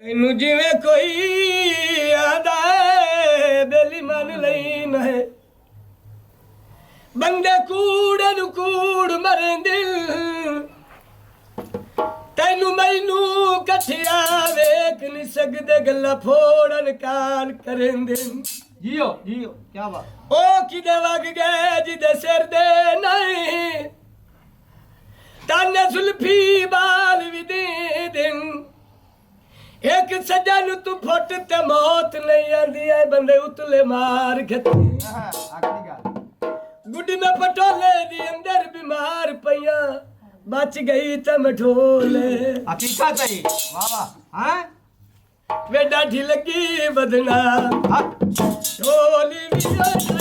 ਤੈਨੂੰ ਜਿਵੇਂ ਕੋਈ ਆਦਾ ਹੈ ਬੇਲੀ ਮੰਨ ਲਈ ਨਹਿ ਬੰਦੇ ਕੂੜੇ ਨੂੰ ਕੂੜ ਮਰੇ ਦਿਲ ਤੈਨੂੰ ਮੈਨੂੰ ਇਕੱਠਿਆ ਵੇਖ ਨਹੀਂ ਸਕਦੇ ਗੱਲਾਂ ਫੋੜਨ ਕਾਲ ਕਰੇਂਦੇ ਜੀਓ ਜੀਓ ਕੀ ਬਾਤ ਉਹ ਕਿਦੇ ਵਗ ਗਏ ਜਿਹਦੇ ਸਿਰ ਦੇ ਨਹੀਂ ਤਾਨੇ ਸੁਲਫੀ ਬਾਲ ਵੀ ਦੇ ਦਿਨ एक सजन तू फुट ते मौत नहीं आंदी है बंदे उतले मार खती ਆਖਰੀ ਗੱਲ गुड्डी में पटोले दी अंदर बीमार पईया बच गई ते मठोले ਹਕੀਕਤ ਹੈ ਵਾਹ ਵਾਹ ਹੈ वे डाठी लगी बदना ਹਾਂ ढोली भी